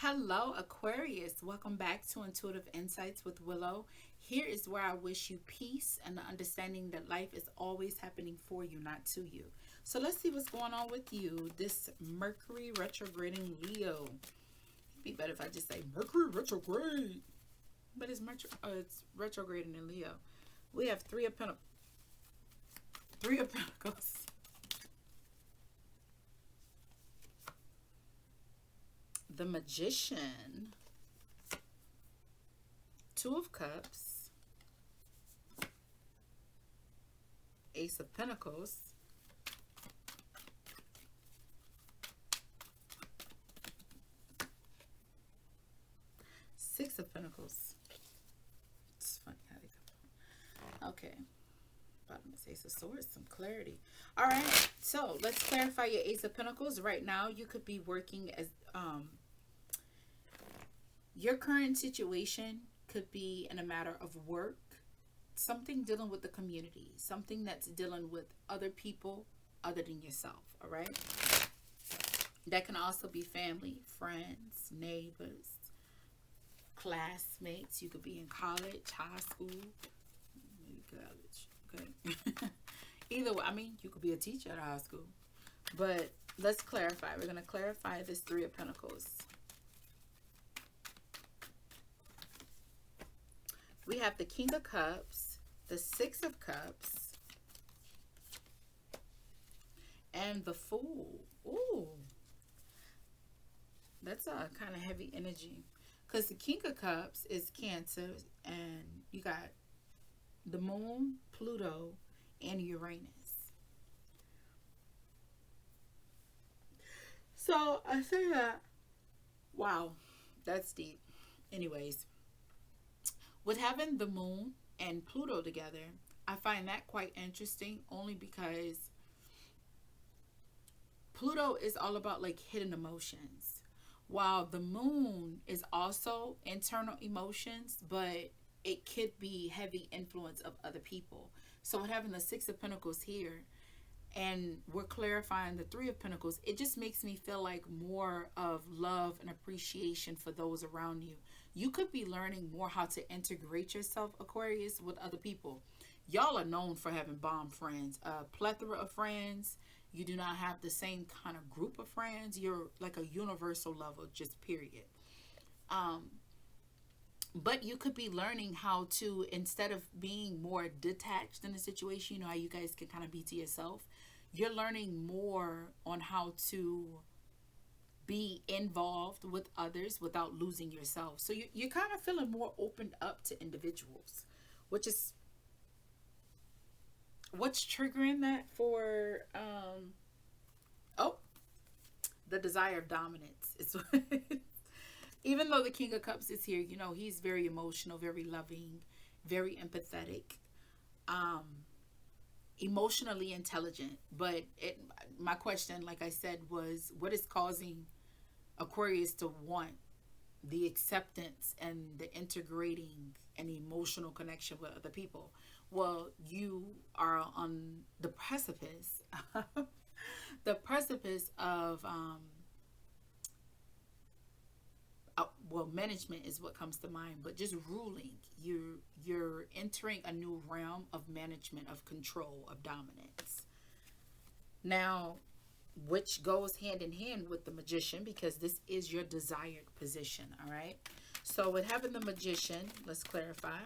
Hello, Aquarius. Welcome back to Intuitive Insights with Willow. Here is where I wish you peace and the understanding that life is always happening for you, not to you. So let's see what's going on with you. This Mercury retrograding Leo. It'd be better if I just say Mercury retrograde. But it's retrograding in Leo. We have Three of Pentacles. The Magician. Two of Cups. Ace of Pentacles. Six of Pentacles. It's funny how they come. Okay. Bottom is Ace of Swords. Some clarity. All right. So let's clarify your Ace of Pentacles. Right now, you could be working as your current situation could be in a matter of work, something dealing with the community, something that's dealing with other people other than yourself. All right. That can also be family, friends, neighbors, classmates. You could be in college, high school, maybe college. Okay. Either way, I mean, you could be a teacher at high school. But let's clarify. We're going to clarify this Three of Pentacles. We have the King of Cups, the Six of Cups, and the Fool. Ooh. That's a kind of heavy energy. Because the King of Cups is Cancer, and you got the Moon, Pluto, and Uranus. So I say that, wow, that's deep. Anyways, with having the Moon and Pluto together, I find that quite interesting only because Pluto is all about like hidden emotions, while the Moon is also internal emotions, but it could be heavy influence of other people. So with having the Six of Pentacles here, and we're clarifying the Three of Pentacles, it just makes me feel like more of love and appreciation for those around you. You could be learning more how to integrate yourself, Aquarius, with other people. Y'all are known for having bomb friends, a plethora of friends. You do not have the same kind of group of friends. You're like a universal level, just period. Um, but you could be learning how to, instead of being more detached in a situation, you know how you guys can kind of be to yourself, you're learning more on how to be involved with others without losing yourself. So you're kind of feeling more opened up to individuals, which is what's triggering that for oh, the desire of dominance. It's even though the King of Cups is here, you know, he's very emotional, very loving, very empathetic, um, emotionally intelligent. But my question, like I said, was what is causing Aquarius to want the acceptance and the integrating and emotional connection with other people? Well, you are on the precipice, the precipice of well, management is what comes to mind, but just ruling. You're entering a new realm of management, of control, of dominance. Now, which goes hand in hand with the Magician, because this is your desired position. All right. So with having the Magician, let's clarify.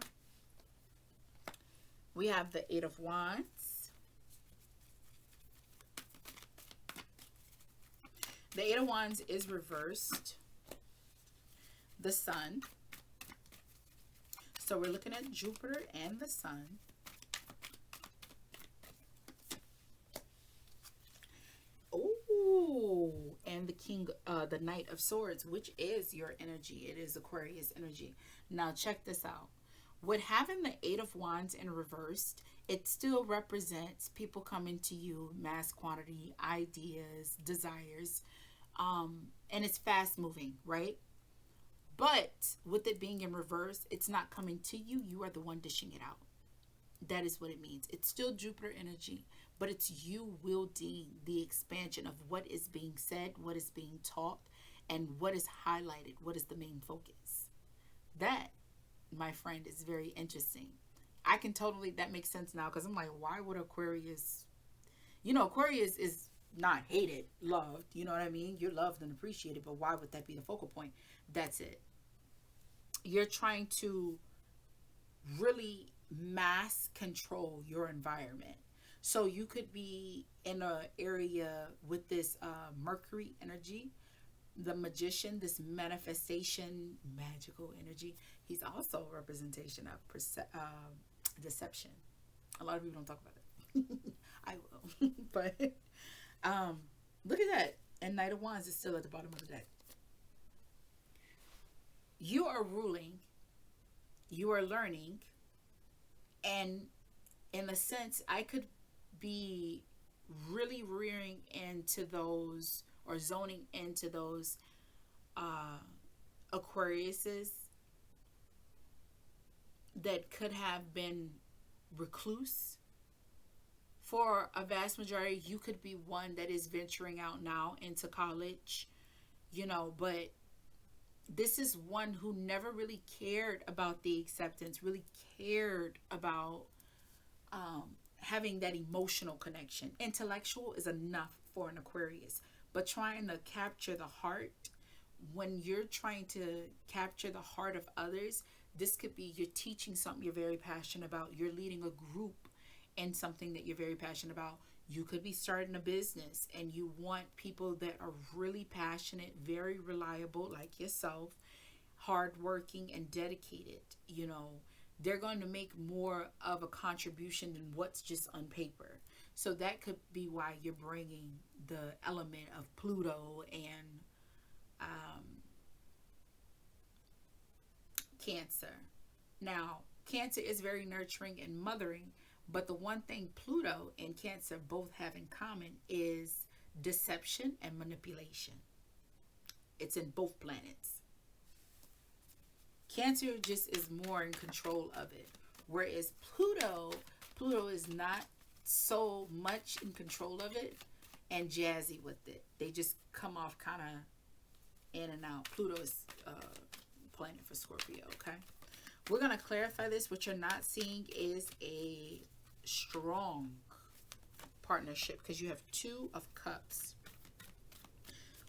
We have the Eight of Wands. The Eight of Wands is reversed. The Sun. So we're looking at Jupiter and the Sun. Oh, and the Knight of Swords, which is your energy. It is Aquarius energy. Now check this out. With having the Eight of Wands in reversed, it still represents people coming to you, mass quantity, ideas, desires, and it's fast moving, right? But with it being in reverse, it's not coming to you. You are the one dishing it out. That is what it means. It's still Jupiter energy, but it's you wielding the expansion of what is being said, what is being taught, and what is highlighted, what is the main focus. That, my friend, is very interesting. I can totally, that makes sense now, because I'm like, why would Aquarius, Aquarius is not hated, loved, you know what I mean? You're loved and appreciated, but why would that be the focal point? That's it. You're trying to really mass control your environment. So you could be in an area with this Mercury energy, the magician, this manifestation, magical energy. He's also a representation of deception. A lot of people don't talk about it. I will. But look at that. And Knight of Wands is still at the bottom of the deck. You are ruling, you are learning, and in a sense, I could be really rearing into those or zoning into those Aquariuses that could have been recluse. For a vast majority, you could be one that is venturing out now into college, but this is one who never really cared about the acceptance, really cared about having that emotional connection. Intellectual is enough for an Aquarius, but trying to capture the heart, when you're trying to capture the heart of others, this could be you're teaching something you're very passionate about. You're leading a group in something that you're very passionate about. You could be starting a business and you want people that are really passionate, very reliable, like yourself, hardworking and dedicated. They're going to make more of a contribution than what's just on paper. So that could be why you're bringing the element of Pluto and Cancer. Now, Cancer is very nurturing and mothering, but the one thing Pluto and Cancer both have in common is deception and manipulation. It's in both planets. Cancer just is more in control of it. Whereas Pluto is not so much in control of it and jazzy with it. They just come off kind of in and out. Pluto is planet for Scorpio, okay? We're going to clarify this. What you're not seeing is a strong partnership because you have 2 of Cups.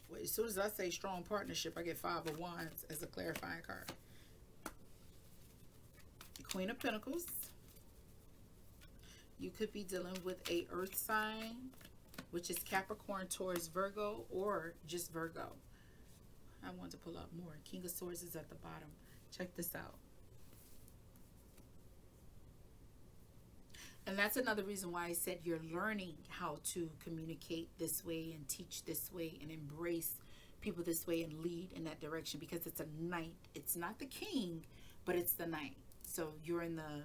Well, as soon as I say strong partnership, I get 5 of Wands as a clarifying card. Queen of Pentacles. You could be dealing with a earth sign, which is Capricorn, Taurus, Virgo, or just Virgo. I want to pull up more. King of Swords is at the bottom. Check this out. And that's another reason why I said you're learning how to communicate this way and teach this way and embrace people this way and lead in that direction, because it's a knight. It's not the king, but it's the knight. So you're in the,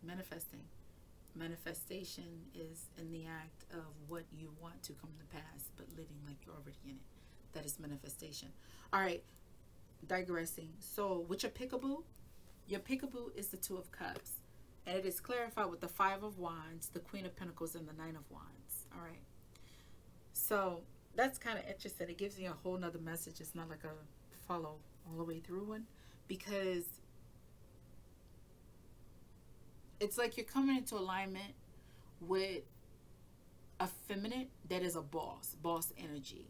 manifesting. Manifestation is in the act of what you want to come to pass, but living like you're already in it. That is manifestation. All right, digressing. So with your peekaboo is the 2 of Cups. And it is clarified with the 5 of Wands, the Queen of Pentacles, and the 9 of Wands. All right. So that's kind of interesting. It gives you a whole nother message. It's not like a follow all the way through one, because it's like you're coming into alignment with a feminine that is a boss energy.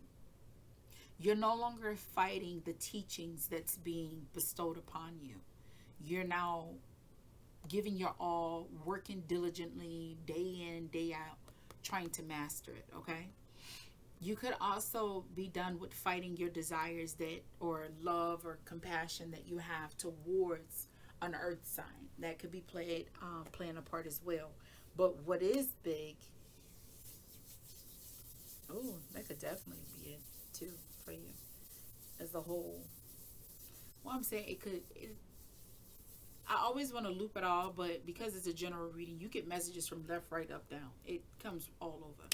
You're no longer fighting the teachings that's being bestowed upon you. You're now giving your all, working diligently, day in, day out, trying to master it, okay? You could also be done with fighting your desires or love or compassion that you have towards an earth sign. That could be playing a part as well. But what is big, that could definitely be it too for you as a whole. Well, I'm saying I always want to loop it all, but because it's a general reading, you get messages from left, right, up, down. It comes all over.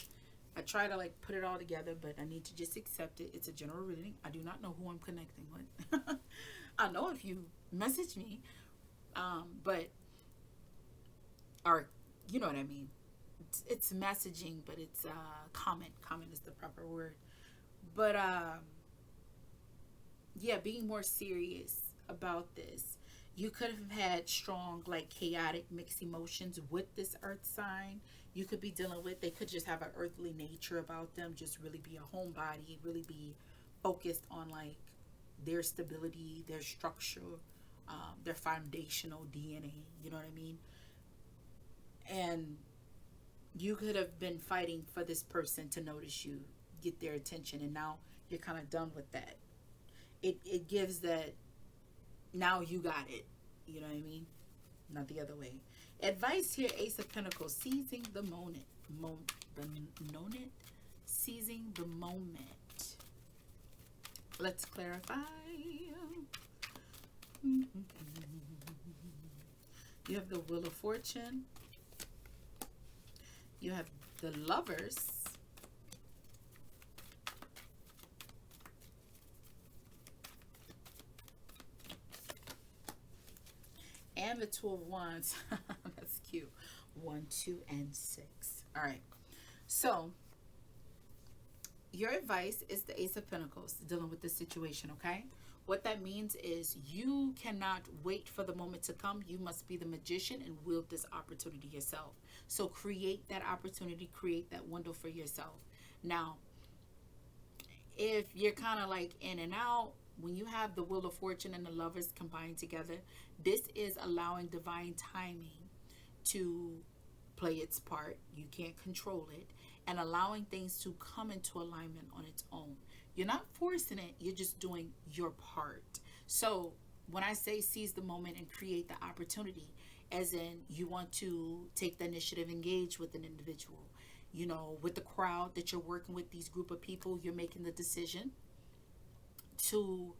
I try to put it all together, but I need to just accept it. It's a general reading. I do not know who I'm connecting with. I know if you message me, or you know what I mean. it's messaging, but it's comment. Comment is the proper word. But yeah, being more serious about this. You could have had strong, like chaotic mixed emotions with this earth sign. You could be dealing with, they could just have an earthly nature about them, just really be a homebody, really be focused on like their stability, their structure, their foundational DNA. You know what I mean? And you could have been fighting for this person to notice you, get their attention, and now you're kind of done with that. It gives that now you got it. You know what I mean? Not the other way. Advice here, Ace of Pentacles, seizing the moment. Seizing the moment. Let's clarify. You have the Wheel of Fortune. You have the Lovers. And the Two of Wands. That's cute. 1, 2, and 6. All right. So, your advice is the Ace of Pentacles, dealing with this situation, okay? What that means is you cannot wait for the moment to come. You must be the magician and wield this opportunity yourself. So create that opportunity, create that window for yourself. Now, if you're kind of like in and out, when you have the Wheel of Fortune and the Lovers combined together, this is allowing divine timing to play its part. You can't control it. And allowing things to come into alignment on its own. You're not forcing it. You're just doing your part. So when I say seize the moment and create the opportunity, as in you want to take the initiative, engage with an individual, you know, with the crowd that you're working with, these group of people, you're making the decision to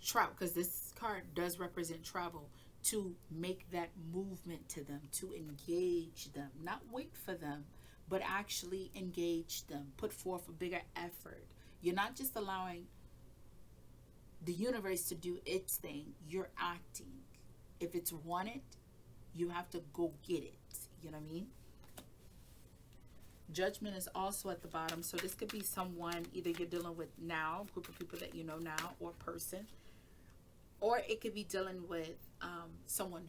travel, because this card does represent travel, to make that movement to them, to engage them, not wait for them, but actually engage them, put forth a bigger effort. You're not just allowing the universe to do its thing, you're acting. If it's wanted, you have to go get it. You know what I mean? Judgment is also at the bottom. So this could be someone, either you're dealing with now, group of people that you know now, or person. Or it could be dealing with someone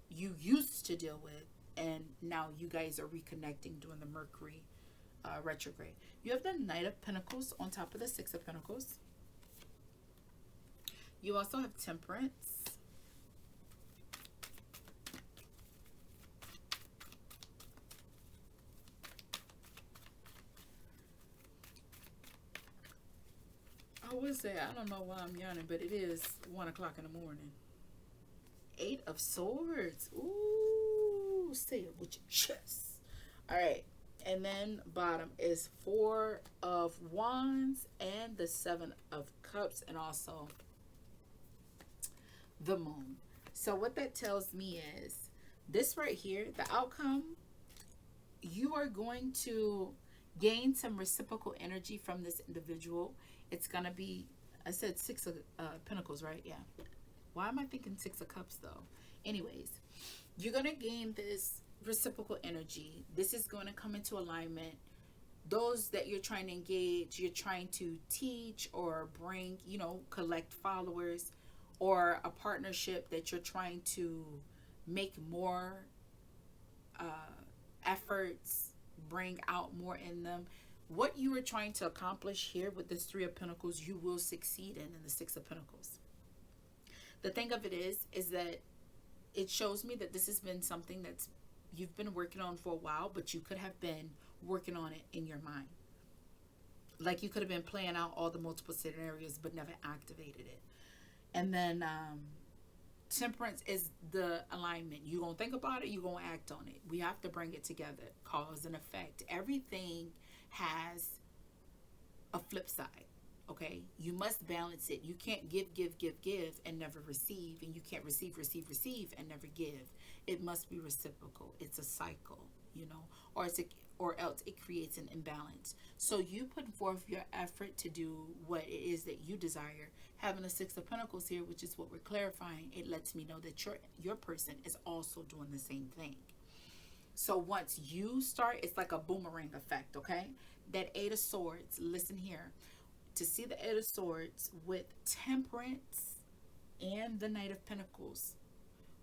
you used to deal with, and now you guys are reconnecting during the Mercury retrograde. You have the Knight of Pentacles on top of the Six of Pentacles. You also have Temperance. I would say, I don't know why I'm yawning, but it is 1 o'clock in the morning. 8 of Swords. Ooh, say it with your chest. All right. And then bottom is 4 of Wands and the 7 of Cups, and also the Moon. So what that tells me is this right here, the outcome, you are going to gain some reciprocal energy from this individual. It's going to be, I said 6 of Pentacles, right? Yeah. Why am I thinking 6 of Cups though? Anyways, you're going to gain this reciprocal energy. This is going to come into alignment. Those that you're trying to engage, you're trying to teach or bring, you know, collect followers, or a partnership that you're trying to make more efforts, bring out more in them. What you are trying to accomplish here with this 3 of Pentacles, you will succeed in the 6 of Pentacles. The thing of it is that it shows me that this has been something that's you've been working on for a while, but you could have been working on it in your mind. Like you could have been playing out all the multiple scenarios, but never activated it. And then Temperance is the alignment. You're going to think about it, you're going to act on it. We have to bring it together. Cause and effect. Everything has a flip side. Okay? You must balance it. You can't give and never receive. And you can't receive and never give. It must be reciprocal. It's a cycle, you know, or else it creates an imbalance. So you put forth your effort to do what it is that you desire. Having a 6 of Pentacles here, which is what we're clarifying, it lets me know that your person is also doing the same thing. So once you start, it's like a boomerang effect, okay? That Eight of Swords, listen here. To see the Eight of Swords with Temperance and the Knight of Pentacles,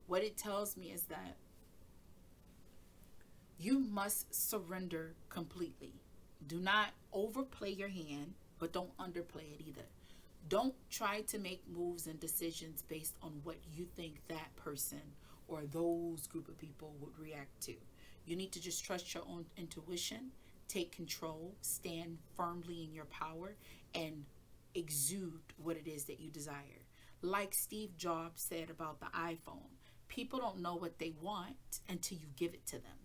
what it tells me is that you must surrender completely. Do not overplay your hand, but don't underplay it either. Don't try to make moves and decisions based on what you think that person or those group of people would react to. You need to just trust your own intuition, take control, stand firmly in your power, and exude what it is that you desire. Like Steve Jobs said about the iPhone, people don't know what they want until you give it to them.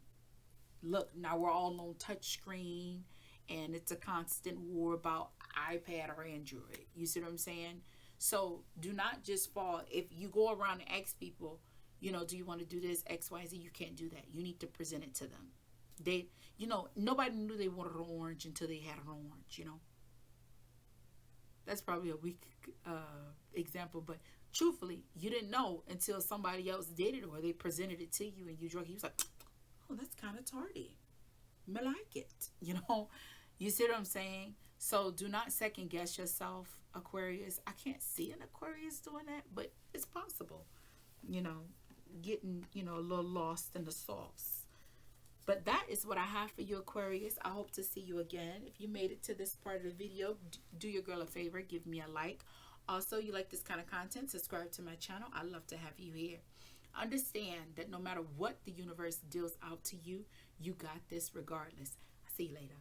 Look, now we're all on touch screen, and it's a constant war about iPad or Android. You see what I'm saying? So do not just fall. If you go around and ask people, do you want to do this XYZ? You can't do that. You need to present it to them. They, nobody knew they wanted an orange until they had an orange. That's probably a weak example, but truthfully, you didn't know until somebody else did it, or they presented it to you and you drank it. You was like, oh, that's kind of tardy. I like it. You see what I'm saying? So do not second guess yourself, Aquarius. I can't see an Aquarius doing that, but it's possible. Getting, a little lost in the sauce. But that is what I have for you, Aquarius. I hope to see you again. If you made it to this part of the video, do your girl a favor. Give me a like. Also, you like this kind of content, subscribe to my channel. I'd love to have you here. Understand that no matter what the universe deals out to you, you got this regardless. I'll see you later.